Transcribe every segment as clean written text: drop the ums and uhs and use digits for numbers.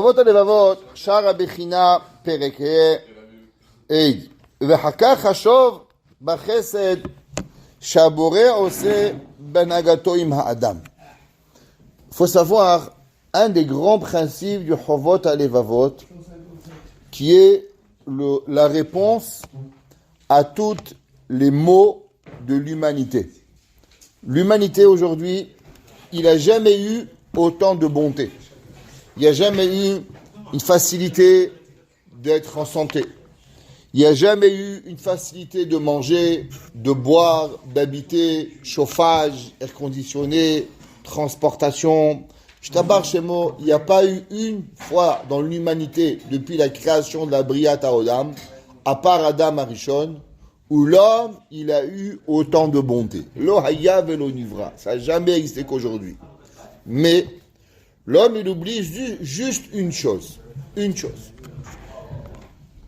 אבות הלבבות, שער הבחינה, פרק ה' ואחר כך חשוב בחסד שהבורא עושה בהנהגתו עם האדם. Il faut savoir un des grands principes du Chovot HaLevavot qui est la réponse à tous les maux de l'humanité. L'humanité aujourd'hui, il n'a jamais eu autant de bonté. Il n'y a jamais eu une facilité d'être en santé. Il n'y a jamais eu une facilité de manger, de boire, d'habiter, chauffage, air conditionné, transportation. Je t'abarre chez moi, il n'y a pas eu une fois dans l'humanité, depuis la création de la Briat HaOlam, à part Adam Arishon, où l'homme, il a eu autant de bonté. Lo haya velo nivra. Ça n'a jamais existé qu'aujourd'hui. Mais l'homme, il oublie juste une chose,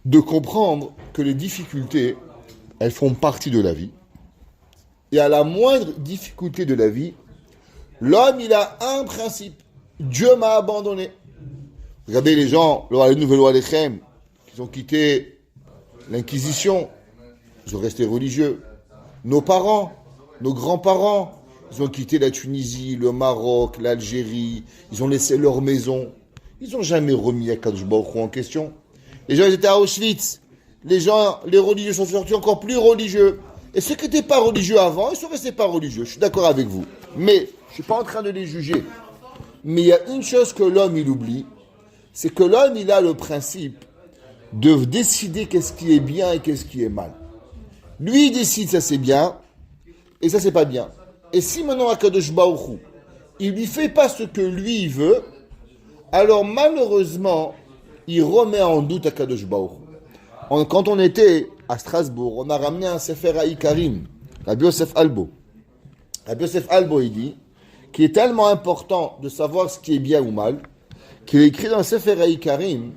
de comprendre que les difficultés, elles font partie de la vie. Et à la moindre difficulté de la vie, l'homme, il a un principe. Dieu m'a abandonné. Regardez les gens, les nouvelles lois Lechem, qui ont quitté l'Inquisition, ils sont restés religieux. Nos parents, nos grands-parents, ils ont quitté la Tunisie, le Maroc, l'Algérie. Ils ont laissé leur maison. Ils n'ont jamais remis Akadosh Baruch Hu en question. Les gens ils étaient à Auschwitz. Les religieux sont sortis encore plus religieux. Et ceux qui n'étaient pas religieux avant, ils sont restés pas religieux. Je suis d'accord avec vous. Mais je ne suis pas en train de les juger. Mais il y a une chose que l'homme, il oublie. C'est que l'homme, il a le principe de décider qu'est-ce qui est bien et qu'est-ce qui est mal. Lui, il décide ça c'est bien et ça c'est pas bien. Et si maintenant Akadosh Baruch Hu, il lui fait pas ce que lui il veut, alors malheureusement, il remet en doute Akadosh Baruch Hu. Quand on était à Strasbourg, on a ramené un Sefer Haïkarim, Rabbi Yosef Albo. Rabbi Yosef Albo, il dit qu'il est tellement important de savoir ce qui est bien ou mal, qu'il a écrit dans le Sefer Haïkarim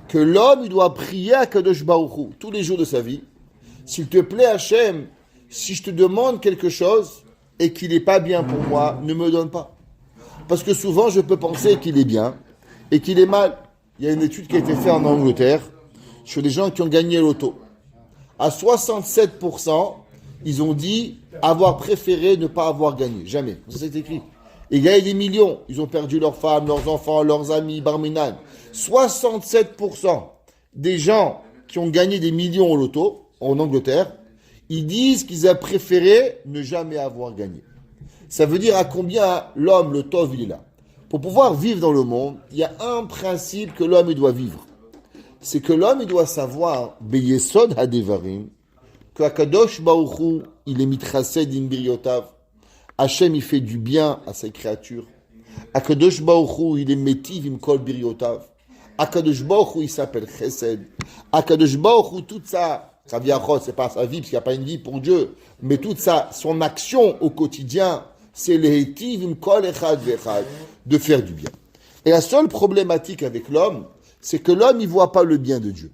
que l'homme, il doit prier Akadosh Baruch Hu tous les jours de sa vie. S'il te plaît, Hachem, si je te demande quelque chose et qu'il n'est pas bien pour moi, ne me donne pas. Parce que souvent, je peux penser qu'il est bien et qu'il est mal. Il y a une étude qui a été faite en Angleterre sur des gens qui ont gagné l'auto. À 67%, ils ont dit avoir préféré ne pas avoir gagné. Jamais. Ça, c'est écrit. Ils gagnaient des millions. Ils ont perdu leurs femmes, leurs enfants, leurs amis, Barminan. 67% des gens qui ont gagné des millions au loto, en Angleterre, ils disent qu'ils ont préféré ne jamais avoir gagné. Ça veut dire à combien l'homme, le Tov, il est là. Pour pouvoir vivre dans le monde, il y a un principe que l'homme il doit vivre. C'est que l'homme il doit savoir, Beyesod Hadevarim, que Akadosh Baruch Hu, il est mitrased im biryotav. Hachem, il fait du bien à ses créatures. Akadosh Baruch Hu, il est metiv im kol biryotav. Akadosh Baruch Hu, il s'appelle Chesed. Akadosh Baruch Hu, toute ça vient c'est pas sa vie, parce qu'il n'y a pas une vie pour Dieu, mais toute ça, son action au quotidien, c'est l'hétiv kol echad vechad, de faire du bien. Et la seule problématique avec l'homme, c'est que l'homme, il ne voit pas le bien de Dieu.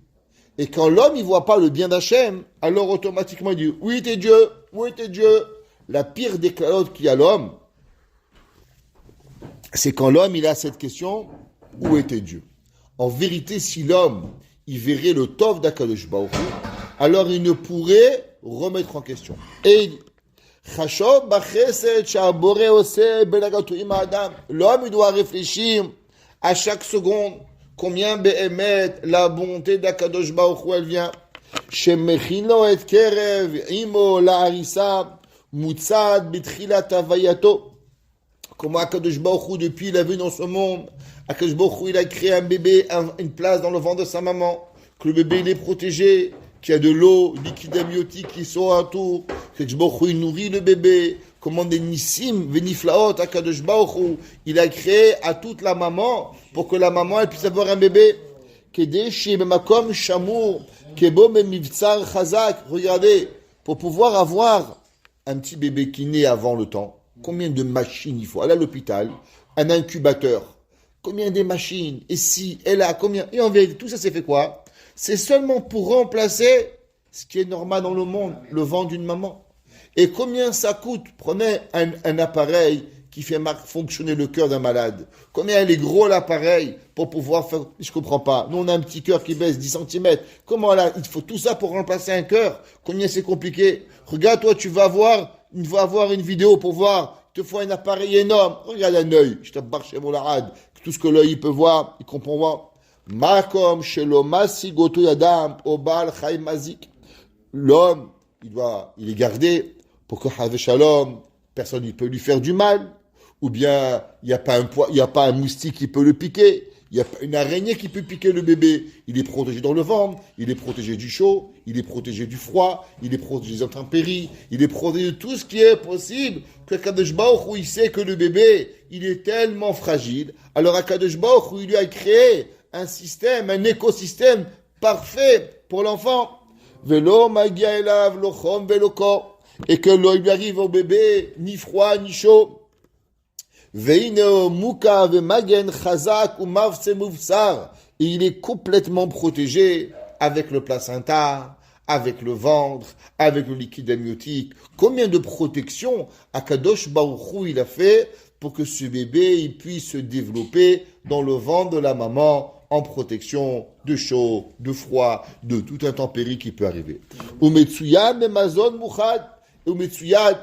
Et quand l'homme, il ne voit pas le bien d'Hachem, alors automatiquement, il dit, où était Dieu? Où était Dieu? La pire des calottes qu'il y a l'homme, c'est quand l'homme, il a cette question, où était Dieu? En vérité, si l'homme, il verrait le tov d'Akadosh Baruch Hu, alors il ne pourrait remettre en question. Et il dit, l'homme, il doit réfléchir à chaque seconde combien be'emet la bonté d'Akadosh Baruch Hu elle vient. Shemechino et kerev imo la harissa mutzad bitchilat havayato. Comment Akadosh Baruch Hu, depuis il a vu dans ce monde, Akadosh Baruch Hu, il a créé un bébé, une place dans le ventre de sa maman, que le bébé il est protégé, qu'il y a de l'eau, liquide amniotique qui sont autour, que Akadosh Baruch Hu, il nourrit le bébé, comment des nissim, veniflaot, Akadosh Baruch Hu, il a créé à toute la maman, pour que la maman, elle puisse avoir un bébé. Kedeshi bemakom shamour, kebo memivtsar chazak. Regardez, pour pouvoir avoir un petit bébé qui naît avant le temps, combien de machines il faut? Aller à l'hôpital, un incubateur, combien de machines, et si, et là, combien, et en vérité, tout ça c'est fait quoi? C'est seulement pour remplacer ce qui est normal dans le monde, le ventre d'une maman. Et combien ça coûte? Prenez un appareil qui fait fonctionner le cœur d'un malade. Combien il est gros l'appareil pour pouvoir faire... Je comprends pas. Nous, on a un petit cœur qui baisse 10 centimètres. Comment là, il faut tout ça pour remplacer un cœur? Combien c'est compliqué? Regarde, toi, tu vas voir une vidéo pour voir. Il te faut un appareil énorme. Regarde un œil. Je te barre chez mon larade. Tout ce que l'œil peut voir, il comprend voir. Makom shelo masigoto yadam obal chay mazik. L'homme, il est gardé pour que Have Shalom, personne ne peut lui faire du mal, ou bien il n'y a pas un moustique qui peut le piquer, il n'y a pas une araignée qui peut piquer le bébé. Il est protégé dans le ventre, il est protégé du chaud, il est protégé du froid, il est protégé des intempéries, il est protégé de tout ce qui est possible. Que Kadosh Baruch Hu, il sait que le bébé, il est tellement fragile. Alors à Kadosh Baruch Hu, il lui a créé un système, un écosystème parfait pour l'enfant. Velo magia elav lo chom velo kor. Et que il lui arrive au bébé ni froid ni chaud. Veine muka ve magen chazak ou mavse muvsar. Et il est complètement protégé avec le placenta, avec le ventre, avec le liquide amniotique. Combien de protections Akadosh Baruch Hu il a fait pour que ce bébé il puisse se développer dans le ventre de la maman en protection de chaud, de froid, de tout intempérie qui peut arriver. Umetsuya memazon muchad.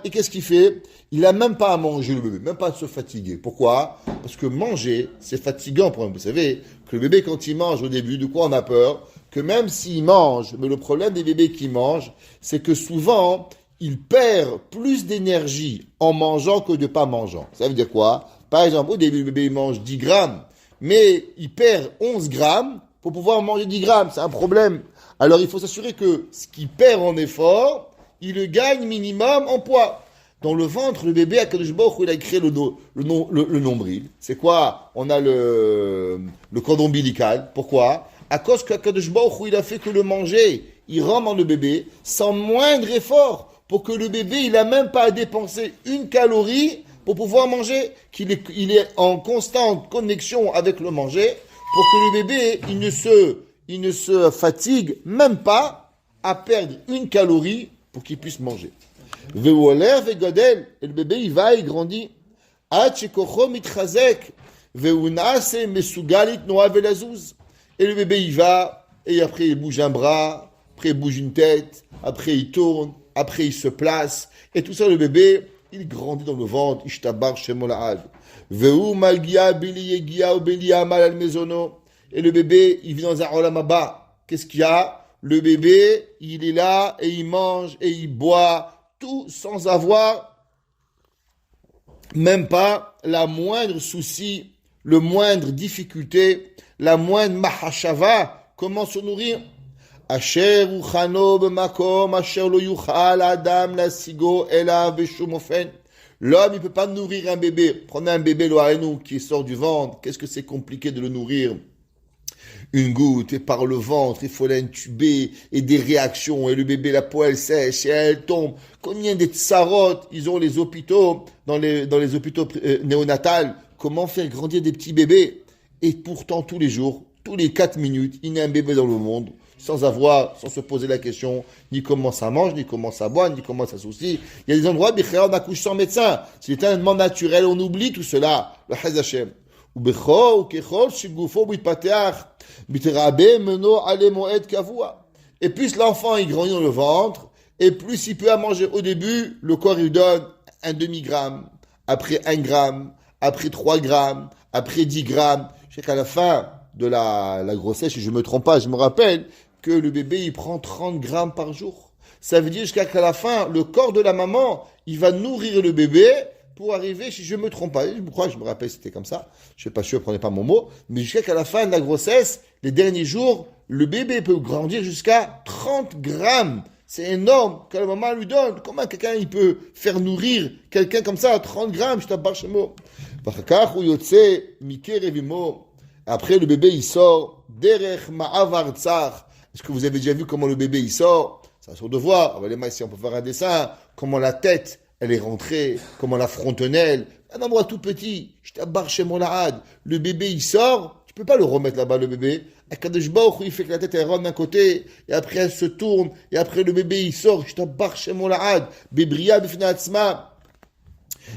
Et qu'est-ce qu'il fait? Il n'a même pas à manger le bébé, même pas à se fatiguer. Pourquoi? Parce que manger, c'est fatigant pour un bébé. Vous savez que le bébé, quand il mange au début, de quoi on a peur? Que même s'il mange, mais le problème des bébés qui mangent, c'est que souvent, ils perdent plus d'énergie en mangeant que de ne pas mangeant. Ça veut dire quoi? Par exemple, au début, le bébé il mange 10 grammes, mais il perd 11 grammes pour pouvoir manger 10 grammes. C'est un problème. Alors, il faut s'assurer que ce qu'il perd en effort, il le gagne minimum en poids. Dans le ventre, le bébé, Akadosh Baruch Hu, il a créé le nombril. C'est quoi? On a le cordon ombilical. Pourquoi? À cause qu'Akadosh Baruch Hu, il a fait que le manger, il rentre dans le bébé sans moindre effort. Pour que le bébé, il n'a même pas à dépenser une calorie pour pouvoir manger. Il est en constante connexion avec le manger pour que le bébé, il ne se fatigue même pas à perdre une calorie pour qu'il puisse manger. Ve'oler ve'gadel, et le bébé il va, il grandit. Ad shekocho mitchazek, ve'unase mesugalit noa ve'lazuz. Et le bébé il va, et après il bouge un bras, après il bouge une tête, après il tourne, après il se place. Et tout ça, le bébé, il grandit dans le ventre, ishtabar shemola'ad. Ve'u magia bili yegia ou bili amal al mezono. Et le bébé, il vit dans un olam haba. Qu'est-ce qu'il y a? Le bébé, il est là et il mange et il boit tout sans avoir même pas la moindre souci, le moindre difficulté, la moindre mahashava. Comment se nourrir? Asher uchano b'makom asher lo yuchal adam lasigo ela b'shum ofen. L'homme, il peut pas nourrir un bébé. Prenez un bébé loarenou qui sort du ventre. Qu'est-ce que c'est compliqué de le nourrir? Une goutte, et par le ventre, il faut l'intuber, et des réactions, et le bébé, la peau, elle sèche, et elle tombe. Combien de tsarotes ils ont les hôpitaux, dans les hôpitaux néonatals? Comment faire grandir des petits bébés? Et pourtant, tous les jours, tous les 4 minutes, il y a un bébé dans le monde, sans se poser la question, ni comment ça mange, ni comment ça boit, ni comment ça soucie. Il y a des endroits, on accouche sans médecin. C'est tellement naturel, on oublie tout cela. Le Haz Hashem. Et plus l'enfant il grandit dans le ventre, et plus il peut à manger. Au début, le corps il donne un demi-gramme, après 1 gramme, après 3 grammes, après 10 grammes. Je sais qu'à la fin de la grossesse, si je ne me trompe pas, je me rappelle que le bébé il prend 30 grammes par jour. Ça veut dire jusqu'à la fin, le corps de la maman, il va nourrir le bébé pour arriver, si je ne me trompe pas, je crois que je me rappelle c'était comme ça, je ne suis pas sûr, prenez pas mon mot, mais jusqu'à la fin de la grossesse, les derniers jours, le bébé peut grandir jusqu'à 30 grammes. C'est énorme que la maman lui donne. Comment quelqu'un il peut faire nourrir quelqu'un comme ça à 30 grammes? Je t'abbarre chez moi. Après, le bébé il sort. Derech ma'avar tsar. Est-ce que vous avez déjà vu comment le bébé il sort? C'est à son devoir. Les mains, si on peut faire un dessin, comment la tête elle est rentrée, comment la frontenelle, un endroit tout petit, je t'abarre chez mon lahad. Le bébé, il sort, tu peux pas le remettre là-bas, le bébé. Akadosh Baruch Hu, il fait que la tête, elle rentre d'un côté, et après, elle se tourne, et après, le bébé, il sort, je t'abarre chez mon lahad. Bébria, bifna atzma.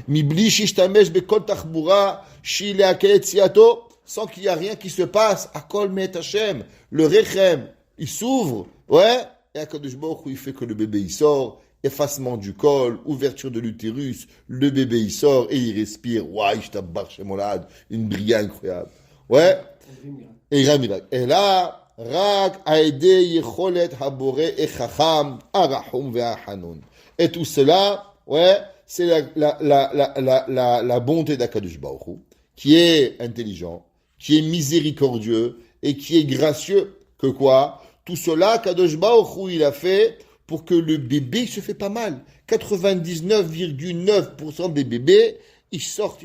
Mibli shishtamesh bekol tachbura shile akelet siato, sans qu'il y a rien qui se passe. Akol met Hashem, le rechem, il s'ouvre, ouais, et Akadosh Baruch Hu, il fait que le bébé il sort, effacement du col, ouverture de l'utérus, le bébé il sort et il respire. Waouh, je t'abbarre chez Molad, une brillante incroyable. Ouais, et il miracle. Et là, Rak aide yecholet habore echacham arahum ve'ahanun. Et tout cela, ouais, c'est la bonté d'Akadosh Baruch Hu, qui est intelligent, qui est miséricordieux et qui est gracieux. Que quoi? Tout cela, Kadosh Baruch Hu, il a fait pour que le bébé se fait pas mal. 99,9% des bébés, ils sortent,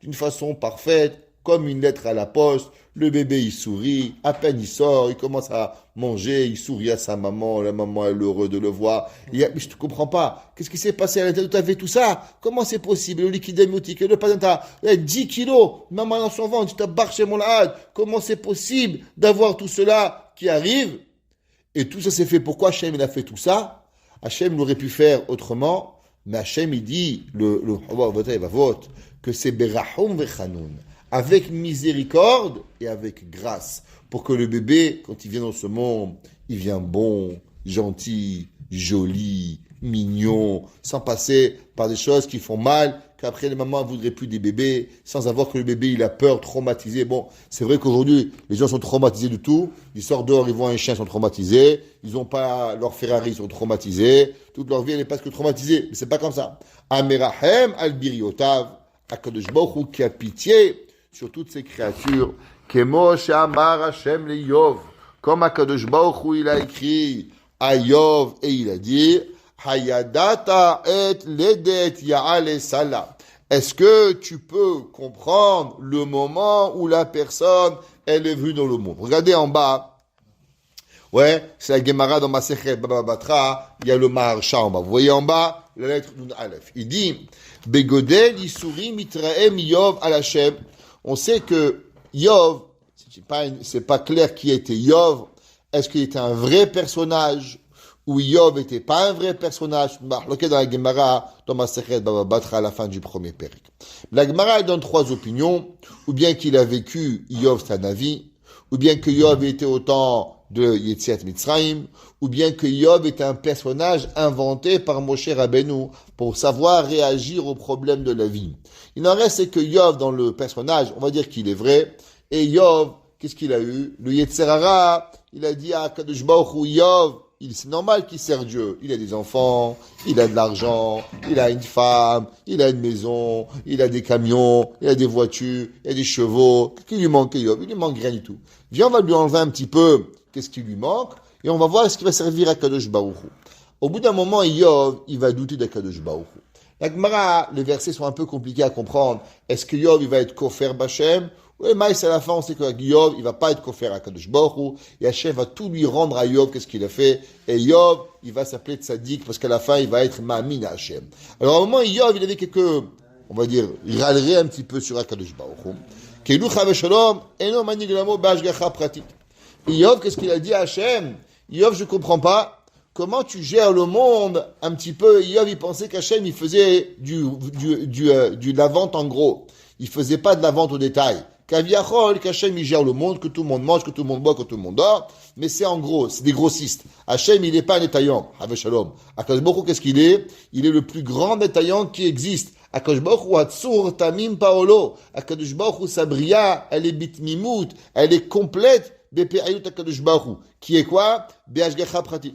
d'une façon parfaite, comme une lettre à la poste. Le bébé, il sourit, à peine il sort, il commence à manger, il sourit à sa maman, la maman est heureuse de le voir. Mais je ne comprends pas, qu'est-ce qui s'est passé à l'intérieur de ta vie, tout ça? Comment c'est possible? Le liquide amniotique, le placenta, 10 kilos, maman dans son ventre, tu t'as barché mon lahad. Comment c'est possible d'avoir tout cela qui arrive? Et tout ça s'est fait, pourquoi Hachem il a fait tout ça? Hachem l'aurait pu faire autrement, mais Hachem il dit, que c'est Berahum Vechanun, avec miséricorde et avec grâce, pour que le bébé, quand il vient dans ce monde, il vient bon, gentil, joli, mignon, sans passer par des choses qui font mal, qu'après les mamans ne voudraient plus des bébés, sans avoir que le bébé il a peur, traumatisé. Bon, c'est vrai qu'aujourd'hui, les gens sont traumatisés de tout, ils sortent dehors, ils voient un chien, ils sont traumatisés, ils n'ont pas leur Ferrari, ils sont traumatisés, toute leur vie elle est presque traumatisée, mais c'est pas comme ça. Amerahem al-biriotav, Akadosh Baruch Hu qui a pitié sur toutes ces créatures, Kemo she'amar Hashem le Yov, comme Akadosh Baruch Hu il a écrit à Yov et il a dit, Hayadata et ledet ya'ale sala. Est-ce que tu peux comprendre le moment où la personne elle est venue dans le monde? Regardez en bas. Ouais, c'est la Gemara dans Masechet Baba Batra, il y a le Maharsha en bas. Vous voyez en bas la lettre Nun Aleph. Il dit Begodel Isuri Mitraem Yov al Hashem. On sait que Yov, c'est pas clair qui était Yov. Est-ce qu'il était un vrai personnage ou Yov n'était pas un vrai personnage? Marloqué dans la Gemara, dans Masechet Baba Batra, à la fin du premier périk. La Gemara donne trois opinions. Ou bien qu'il a vécu Yov Tanavi, ou bien que Yov était au temps de Yetziat Mitzrayim, ou bien que Yov est un personnage inventé par Moshe Rabbeinu pour savoir réagir aux problèmes de la vie. Il en reste, c'est que Yov, dans le personnage, on va dire qu'il est vrai, et Yov, qu'est-ce qu'il a eu? Le Yetzer Hara, il a dit à Kadosh Baruch Hu, Yov, c'est normal qu'il sert Dieu. Il a des enfants, il a de l'argent, il a une femme, il a une maison, il a des camions, il a des voitures, il a des chevaux. Qu'est-ce qui lui manque, Yov? Il lui manque rien du tout. Viens, on va lui enlever un petit peu qu'est-ce qui lui manque, et on va voir ce qui va servir à Kadosh Baruch Hu. Au bout d'un moment, Yov, il va douter de Kadosh Baruch Hu. La Gemara, les versets sont un peu compliqués à comprendre. Est-ce que Yov, il va être kofer Bachem? Oui, mais à la fin, on sait que Yov, il va pas être kofer à Kadosh Baruch Hu, et Hachem va tout lui rendre à Yov, qu'est-ce qu'il a fait, et Yov, il va s'appeler Tzadik, parce qu'à la fin, il va être Ma'amin à Hachem. Alors, au moment, Yov, il avait quelques, on va dire, il râlerait un petit peu sur Kadosh Baruch Hu. Keilu Chav Shalom, eno manig lamo b'ashgacha pratit. Yov, qu'est-ce qu'il a dit à Hachem? Yov, je comprends pas. Comment tu gères le monde un petit peu? Yov, il pensait qu'Hachem, il faisait de la vente en gros. Il faisait pas de la vente au détail. Kaviachol, qu'Hachem, il gère le monde, que tout le monde mange, que tout le monde boit, que tout le monde dort. Mais c'est en gros, c'est des grossistes. Hachem, il n'est pas un détaillant. Avec Shalom. Akadosh Baruch Hu, qu'est-ce qu'il est? Il est le plus grand détaillant qui existe. Akadosh Baruch Hu, Hatzur, Tamim, Paolo. Akadosh Baruch Hu, Sabria, elle est bitmimout. Elle est complète. Bepe'ayut Akadosh Baruch Hu. Qui est quoi? Be'ashgacha pratit.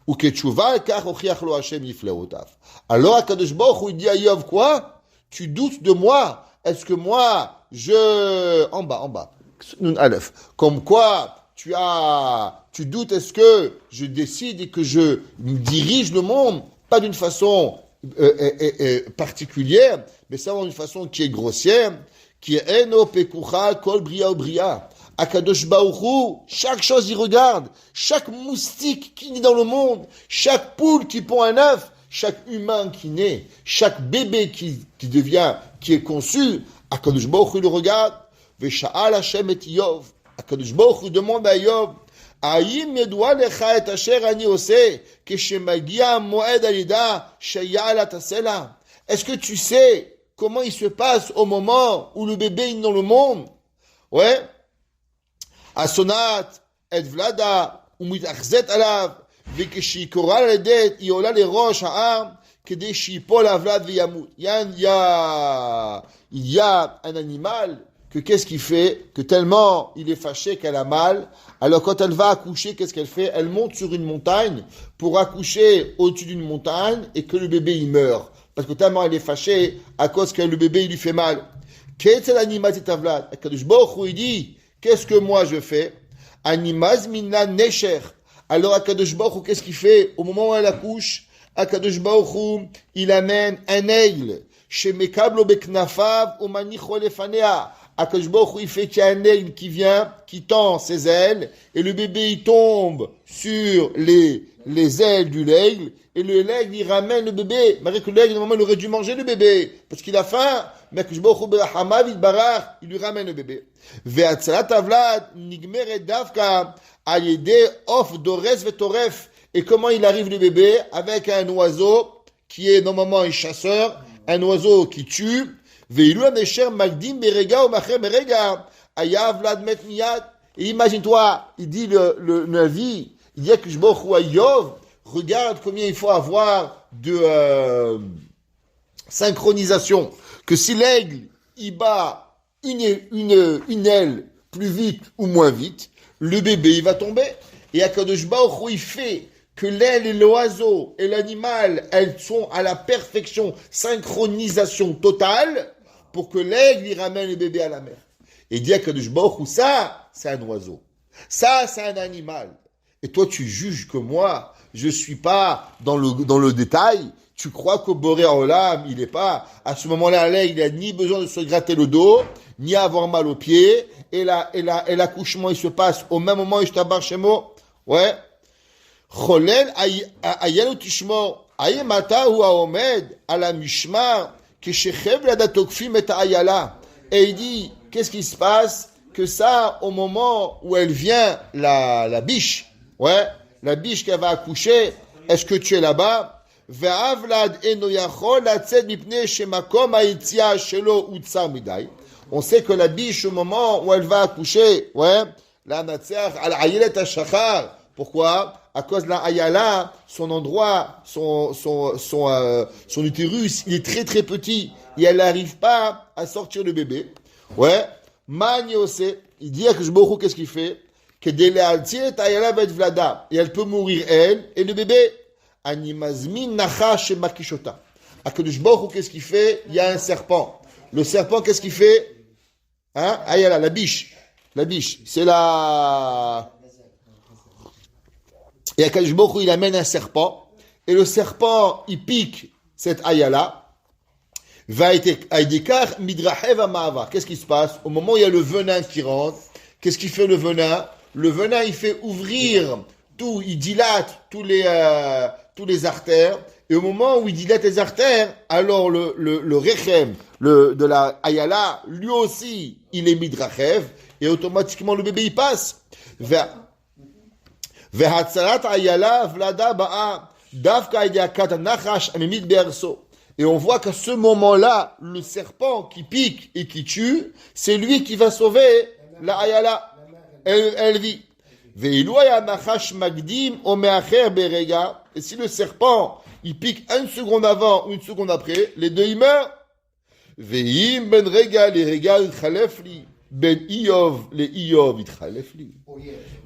Ou ketchuva, kach ochiach lo Hachem yifleotav. Alors Akadosh Baruch Hu, il dit à Yov, quoi? Tu doutes de moi? Est-ce que moi, en bas, Nun Aleph. Comme quoi, tu doutes, est-ce que je décide et que je dirige le monde, pas d'une façon particulière, mais ça d'une façon qui est grossière, qui est eno pekucha kol bria ou bria. Akadosh Baruch Hu, chaque chose il regarde, chaque moustique qui naît dans le monde, chaque poule qui pond un œuf, chaque humain qui naît, chaque bébé qui est conçu, Akadosh Baruch Hu le regarde. Vesha'al Hashem et Yov. Akadosh Baruch Hu demande à Yov, Aïm yedua lecha et asher ani ose, keshemagia moed alida sheya'al atasela. est-ce que tu sais comment il se passe au moment où le bébé est dans le monde? Ouais. Asonat, et vlada, ומתאכזת עליו, וכשהיא קוראה ללדת, היא עולה לראש העם, כדי שיפול הוולד וימות. Il y a un animal que qu'est-ce qu'il fait? Que tellement il est fâché qu'elle a mal, alors quand elle va accoucher, qu'est-ce qu'elle fait? Elle monte sur une montagne pour accoucher au-dessus d'une montagne et que le bébé il meurt. Parce que tellement elle est fâchée à cause que le bébé il lui fait mal. Qu'est-ce que l'animal c'est avlad? Akadosh Baruch Hu il dit, qu'est-ce que moi je fais? Animaz minna nesher. Alors Akadosh Baruch Hu qu'est-ce qu'il fait? Au moment où elle accouche, Akadosh Baruch Hu il amène un aigle. Chez Mekablo Beknafav ou Manicho Lefanea. Akadosh Baruch Hu il fait qu'il y a un aigle qui vient, qui tend ses ailes, et le bébé il tombe sur les ailes du l'aigle, et l'aigle il ramène le bébé. Malgré que l'aigle normalement il aurait dû manger le bébé, parce qu'il a faim, mais Akadosh Baruch Hu Berachamav il lui ramène le bébé. Ve'atzalat avlad nigmeret davka ayede of dores vetoref. Et comment il arrive le bébé? Avec un oiseau qui est normalement un chasseur, un oiseau qui tue. Et imagine-toi, il dit le Navi, il dit que regarde combien il faut avoir de synchronisation. Que si l'aigle, il bat une aile plus vite ou moins vite, le bébé, il va tomber. Et Akadosh Baruch Hu, il fait que l'aile et l'oiseau et l'animal, elles sont à la perfection, synchronisation totale, pour que l'aigle, il ramène le bébé à la mer. Et dit à Kadosh Baruch Hu, ça, c'est un oiseau. Ça, c'est un animal. Et toi, tu juges que moi, je suis pas dans le détail. Tu crois qu'au Boré Olam, il est pas, à ce moment-là, l'aigle, il a ni besoin de se gratter le dos, ni avoir mal aux pieds. Et l'accouchement, il se passe au même moment, Ishtabar Shemo. Ouais. Cholel, ayelu tishmo, ayemata hu haomed, ala mishmar, et il dit, qu'est-ce qui se passe? Que ça, au moment où elle vient, la biche, ouais, la biche qu'elle va accoucher, est-ce que tu es là-bas? On sait que la biche, au moment où elle va accoucher, ouais, la natser, al-ayelet ha-shachar. Pourquoi? À cause de la ayala, son endroit, son utérus, il est très très petit. Et elle n'arrive pas à sortir le bébé. Ouais. Maniose, il dit à Kishbohu, qu'est-ce qu'il fait? Que et elle peut mourir, elle, et le bébé. Animazmin nachash makishota. À Kishbohu, qu'est-ce qu'il fait? Il y a un serpent. Le serpent, qu'est-ce qu'il fait? Hein? Ayala, la biche. La biche. C'est la... Et Akadosh Baruch Hu, il amène un serpent, et le serpent, il pique cette ayala, va être aïdikar midrahev amava. Qu'est-ce qui se passe? Au moment où il y a le venin qui rentre, qu'est-ce qui fait le venin? Le venin, il fait ouvrir tout, il dilate tous les artères, et au moment où il dilate les artères, alors le rechem, de la ayala, lui aussi, il est midrahev, et automatiquement le bébé, il passe vers et on voit qu'à ce moment-là, le serpent qui pique et qui tue, c'est lui qui va sauver la ayala. Elle vit. Et si le serpent, il pique une seconde avant ou une seconde après, les deux ils meurent. Ben Iyov, les Iyov,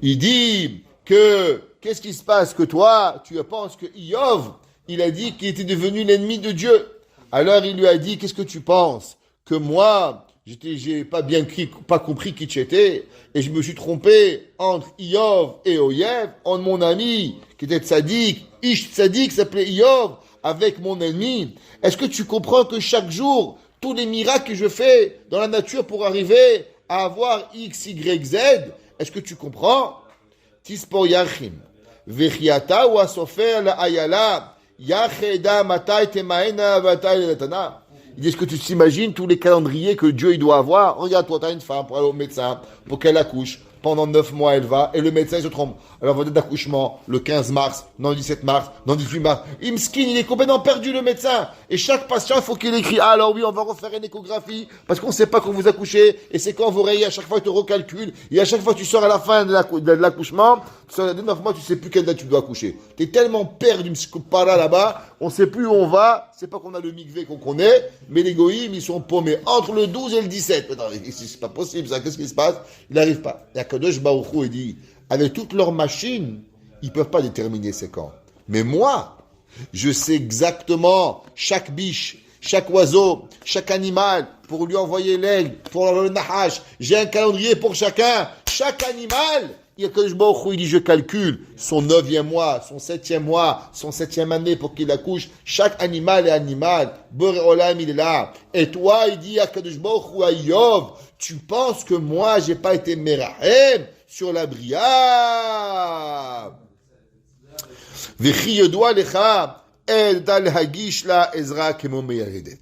il dit que, qu'est-ce qui se passe? Que toi, tu penses que Iyov, il a dit qu'il était devenu l'ennemi de Dieu. Alors il lui a dit, qu'est-ce que tu penses? Que moi, j'ai pas compris qui tu étais, et je me suis trompé entre Iyov et Oyev, entre mon ami, qui était Tzadik, Ish Tzadik s'appelait Iyov, avec mon ennemi. Est-ce que tu comprends que chaque jour, tous les miracles que je fais dans la nature pour arriver à avoir X, Y, Z, est-ce que tu comprends? Tispor Yachim. Vechiata ou asofer la ayala. Yacheda matai temaena vatai letana. Il dit, est-ce que tu t'imagines tous les calendriers que Dieu il doit avoir? Regarde-toi, tu as une femme pour aller au médecin, pour qu'elle accouche. Pendant 9 mois, elle va, et le médecin il se trompe. Alors, votre date d'accouchement, le 15 mars, non le 17 mars, non le 18 mars. Imskin, il est complètement perdu, le médecin. Et chaque patient, il faut qu'il écrit, ah, alors oui, on va refaire une échographie, parce qu'on ne sait pas quand vous accouchez, et c'est quand vos rayons, à chaque fois, il te recalcule, et à chaque fois, tu sors à la fin de l'accouchement, tu sors à 9 mois, tu sais plus quelle date tu dois accoucher. Tu es tellement perdu, par là-bas, on ne sait plus où on va, c'est pas qu'on a le mikvé qu'on connaît, mais les goïms, ils sont paumés entre le 12 et le 17. Attends, c'est pas possible, ça, qu'est-ce qui se passe? Il n'arrive pas. Il y a Kadosh Baruch Hu, il dit, avec toutes leurs machines, ils ne peuvent pas déterminer c'est quand. Mais moi, je sais exactement chaque biche, chaque oiseau, chaque animal, pour lui envoyer l'aigle, pour le nahash. J'ai un calendrier pour chacun. Chaque animal, il y a Kadosh Baruch Hu, il dit, je calcule son 9e mois, son 7e mois, son 7e année pour qu'il accouche. Chaque animal est animal. Boré Olam, il est là. Et toi, il dit à Kadosh Baruch Hu, à Yov, tu penses que moi, j'ai pas été merahem sur la bria? V'chi yodua lecha el dal hagish la ezra kemo meyaredet.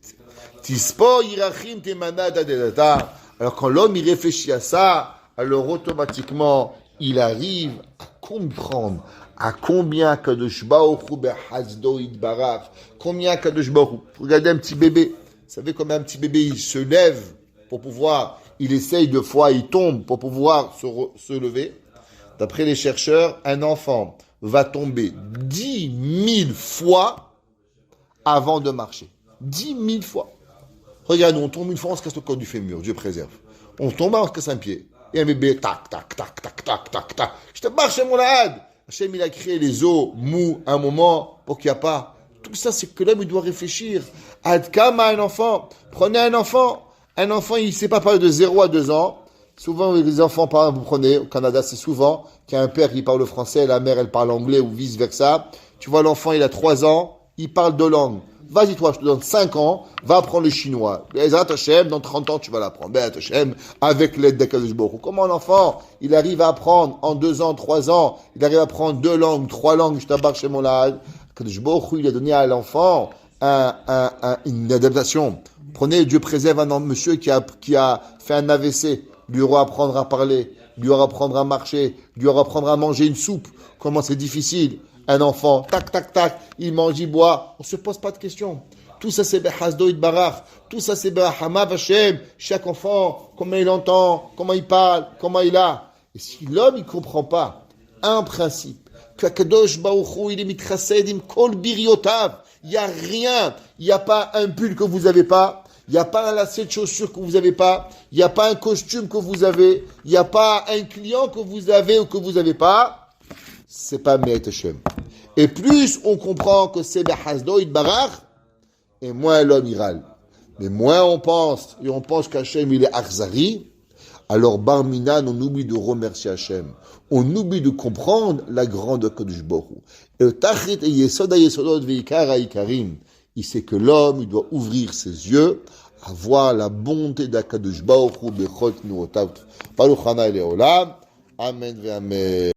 Tispo yirachim temana dadedata. Alors quand l'homme y réfléchit à ça, alors automatiquement il arrive à comprendre à combien Kadosh Baruch Hu behazdo yitbarach, combien Kadosh Baruch Hu. Regardez un petit bébé. Vous savez comment un petit bébé il se lève pour pouvoir, il essaye 2 fois, il tombe pour pouvoir se lever. D'après les chercheurs, un enfant va tomber 10 000 fois avant de marcher. 10 000 fois. Regarde, on tombe une fois, on se casse le col du fémur, Dieu préserve. On tombe, on se casse un pied. Et un bébé, tac, tac, tac, tac, tac, tac, tac. Je te marche, mon lad. Hachem, il a créé les os mous un moment pour qu'il n'y a pas. Tout ça, c'est que l'homme, il doit réfléchir. Adkam à un enfant. Prenez un enfant. Un enfant, il ne sait pas parler de 0 à 2 ans. Souvent, les enfants, par exemple, vous prenez, au Canada, c'est souvent qu'il y a un père qui parle le français, la mère, elle parle anglais ou vice-versa. Tu vois, l'enfant, il a 3 ans, il parle 2 langues. Vas-y, toi, je te donne 5 ans, va apprendre le chinois. Bezat Hashem, dans 30 ans, tu vas l'apprendre. Bezat Hashem, avec l'aide d'Akadosh Baruch Hu. Comment l'enfant, il arrive à apprendre en 2 ans, 3 ans, il arrive à apprendre 2 langues, 3 langues, je t'abarre chez mon lad. Akadosh Baruch Hu, il a donné à l'enfant une adaptation. Prenez, Dieu préserve un monsieur qui a fait un AVC. Lui aura apprendre à parler, lui aura apprendre à marcher, lui aura apprendre à manger une soupe. Comment c'est difficile. Un enfant, tac, tac, tac, il mange, il boit. On ne se pose pas de questions. Tout ça, c'est Behazdo Itbarach. Tout ça, c'est Behamav Hashem. Chaque enfant, comment il entend, comment il parle, comment il a. Et si l'homme, il ne comprend pas un principe, que Kadosh Baruch Hu, il est mitrasedim kol biriotav. Il n'y a rien. Il n'y a pas un pull que vous n'avez pas. Il n'y a pas un lacet de chaussures que vous n'avez pas. Il n'y a pas un costume que vous avez. Il n'y a pas un client que vous avez ou que vous n'avez pas. C'est pas Me'et Hashem. Et plus on comprend que c'est Behazdo Itbarach, et moins l'homme il râle. Mais moins on pense, et on pense qu'Hachem il est Akhzari, alors Bar Minan, on oublie de remercier Hachem. On oublie de comprendre la grande Kadosh Baruch Hu. Et le Tachrit et Yesod HaYesodot Ve'ikar HaIkarim, il sait que l'homme, il doit ouvrir ses yeux à voir la bonté d'Akadosh Baruch Hu Bechot Nuotav. Baruch Hana Leolam. Amen ve Amen.